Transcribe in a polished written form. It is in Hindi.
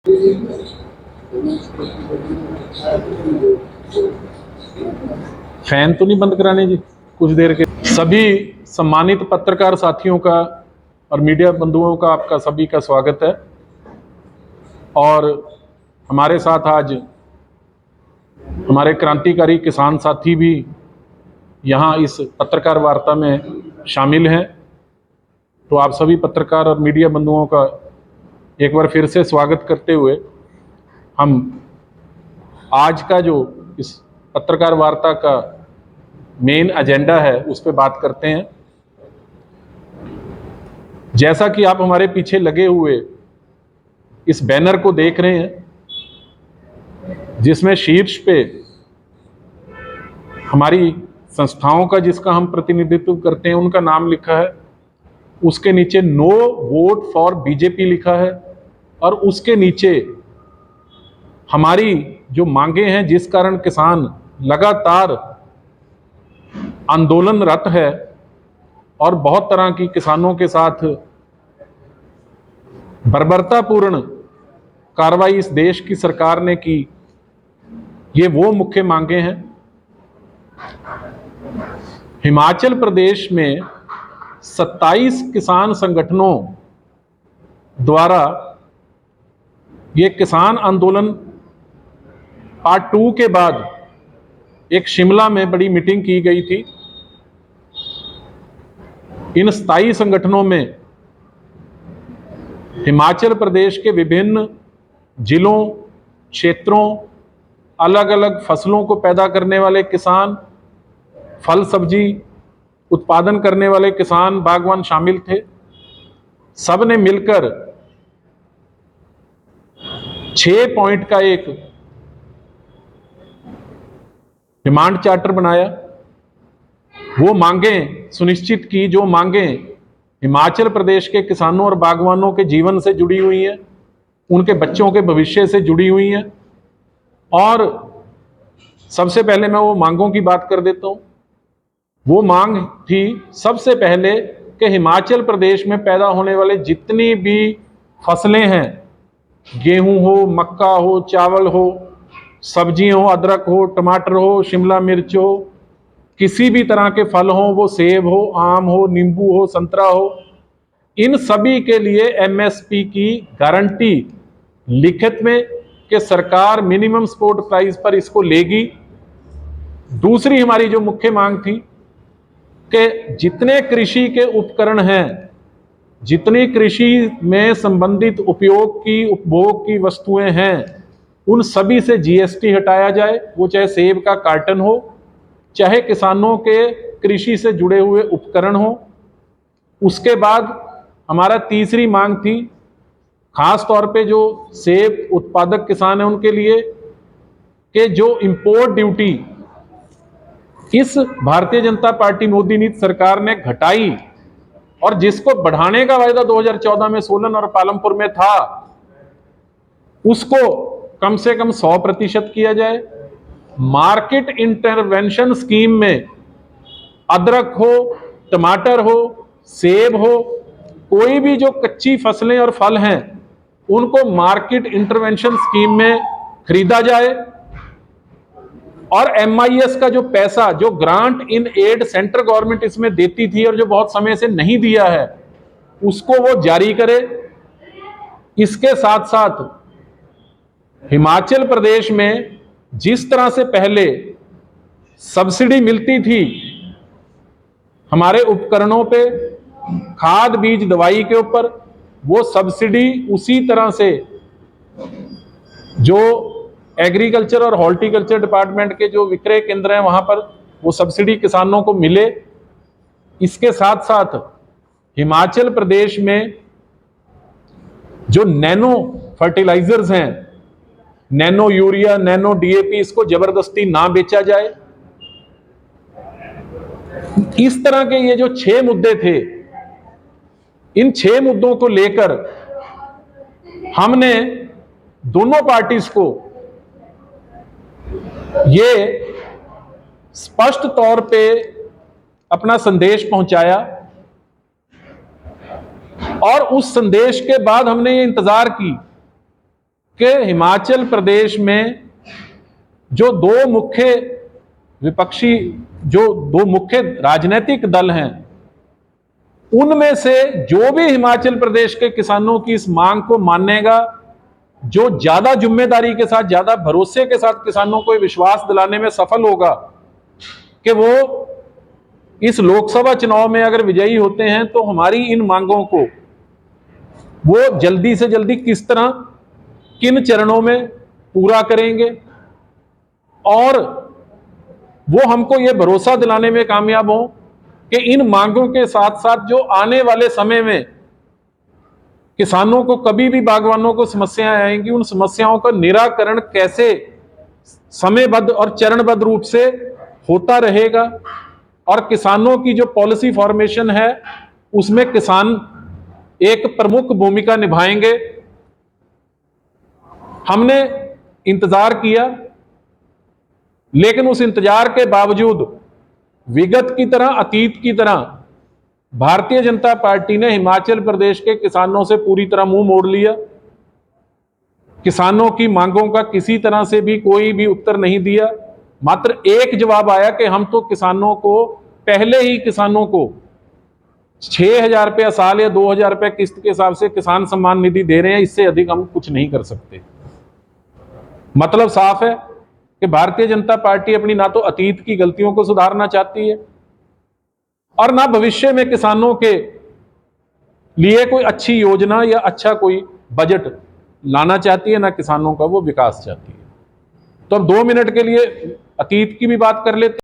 फैन तो नहीं बंद कराने जी कुछ देर के। सभी सम्मानित पत्रकार साथियों का और मीडिया बंधुओं का आपका सभी का स्वागत है। और हमारे साथ आज हमारे क्रांतिकारी किसान साथी भी यहाँ इस पत्रकार वार्ता में शामिल हैं। तो आप सभी पत्रकार और मीडिया बंधुओं का एक बार फिर से स्वागत करते हुए हम आज का जो इस पत्रकार वार्ता का मेन एजेंडा है उस पर बात करते हैं। जैसा कि आप हमारे पीछे लगे हुए इस बैनर को देख रहे हैं, जिसमें शीर्ष पे हमारी संस्थाओं का जिसका हम प्रतिनिधित्व करते हैं उनका नाम लिखा है, उसके नीचे नो वोट फॉर बीजेपी लिखा है और उसके नीचे हमारी जो मांगे हैं, जिस कारण किसान लगातार आंदोलनरत है और बहुत तरह की किसानों के साथ बर्बरतापूर्ण कार्रवाई इस देश की सरकार ने की, ये वो मुख्य मांगे हैं। हिमाचल प्रदेश में 27 किसान संगठनों द्वारा ये किसान आंदोलन पार्ट 2 के बाद एक शिमला में बड़ी मीटिंग की गई थी। इन 27 संगठनों में हिमाचल प्रदेश के विभिन्न जिलों, क्षेत्रों, अलग अलग फसलों को पैदा करने वाले किसान, फल सब्जी उत्पादन करने वाले किसान, बागवान शामिल थे। सब ने मिलकर 6 पॉइंट का एक डिमांड चार्टर बनाया। वो मांगें सुनिश्चित की जो मांगें हिमाचल प्रदेश के किसानों और बागवानों के जीवन से जुड़ी हुई हैं, उनके बच्चों के भविष्य से जुड़ी हुई हैं। और सबसे पहले मैं वो मांगों की बात कर देता हूं। वो मांग थी सबसे पहले कि हिमाचल प्रदेश में पैदा होने वाले जितनी भी फसलें हैं, गेहूं हो, मक्का हो, चावल हो, सब्जियां हो, अदरक हो, टमाटर हो, शिमला मिर्च हो, किसी भी तरह के फल हो, वो सेब हो, आम हो, नींबू हो, संतरा हो, इन सभी के लिए एमएसपी की गारंटी लिखित में कि सरकार मिनिमम सपोर्ट प्राइस पर इसको लेगी। दूसरी हमारी जो मुख्य मांग थी कि जितने कृषि के उपकरण हैं, जितनी कृषि में संबंधित उपयोग की, उपभोग की वस्तुएं हैं, उन सभी से जीएसटी हटाया जाए। वो चाहे सेब का कार्टन हो, चाहे किसानों के कृषि से जुड़े हुए उपकरण हो। उसके बाद हमारा तीसरी मांग थी, खास तौर पे जो सेब उत्पादक किसान हैं उनके लिए, कि जो इंपोर्ट ड्यूटी इस भारतीय जनता पार्टी मोदी नीति सरकार ने घटाई और जिसको बढ़ाने का वायदा 2014 में सोलन और पालमपुर में था, उसको कम से कम 100% किया जाए। मार्केट इंटरवेंशन स्कीम में अदरक हो, टमाटर हो, सेब हो, कोई भी जो कच्ची फसलें और फल हैं, उनको मार्केट इंटरवेंशन स्कीम में खरीदा जाए। और एमआईएस का जो पैसा, जो grant in aid central government इसमें देती थी और जो बहुत समय से नहीं दिया है, उसको वो जारी करे। इसके साथ साथ हिमाचल प्रदेश में जिस तरह से पहले सब्सिडी मिलती थी हमारे उपकरणों पे, खाद, बीज, दवाई के ऊपर, वो सब्सिडी उसी तरह से जो एग्रीकल्चर और हॉर्टिकल्चर डिपार्टमेंट के जो विक्रय केंद्र हैं वहां पर वो सब्सिडी किसानों को मिले। इसके साथ साथ हिमाचल प्रदेश में जो नैनो फर्टिलाइजर्स हैं, नैनो यूरिया, नैनो डीएपी, इसको जबरदस्ती ना बेचा जाए। इस तरह के ये जो 6 मुद्दे थे, इन 6 मुद्दों को लेकर हमने दोनों पार्टीज को ये स्पष्ट तौर पे अपना संदेश पहुंचाया और उस संदेश के बाद हमने ये इंतजार की कि हिमाचल प्रदेश में जो दो मुख्य विपक्षी, जो दो मुख्य राजनीतिक दल हैं, उनमें से जो भी हिमाचल प्रदेश के किसानों की इस मांग को मानेगा, जो ज्यादा जिम्मेदारी के साथ, ज्यादा भरोसे के साथ किसानों को विश्वास दिलाने में सफल होगा कि वो इस लोकसभा चुनाव में अगर विजयी होते हैं तो हमारी इन मांगों को वो जल्दी से जल्दी किस तरह, किन चरणों में पूरा करेंगे, और वो हमको ये भरोसा दिलाने में कामयाब हो कि इन मांगों के साथ साथ जो आने वाले समय में किसानों को कभी भी, बागवानों को समस्याएं आएंगी, उन समस्याओं का निराकरण कैसे समयबद्ध और चरणबद्ध रूप से होता रहेगा, और किसानों की जो पॉलिसी फॉर्मेशन है उसमें किसान एक प्रमुख भूमिका निभाएंगे। हमने इंतजार किया, लेकिन उस इंतजार के बावजूद विगत की तरह, अतीत की तरह भारतीय जनता पार्टी ने हिमाचल प्रदेश के किसानों से पूरी तरह मुंह मोड़ लिया। किसानों की मांगों का किसी तरह से भी कोई भी उत्तर नहीं दिया। मात्र एक जवाब आया कि हम तो किसानों को पहले ही, किसानों को 6,000 रुपया साल या 2,000 रुपया किस्त के हिसाब से किसान सम्मान निधि दे रहे हैं, इससे अधिक हम कुछ नहीं कर सकते। मतलब साफ है कि भारतीय जनता पार्टी अपनी ना तो अतीत की गलतियों को सुधारना चाहती है और ना भविष्य में किसानों के लिए कोई अच्छी योजना या अच्छा कोई बजट लाना चाहती है, ना किसानों का वो विकास चाहती है। तो अब 2 मिनट के लिए अतीत की भी बात कर लेते हैं।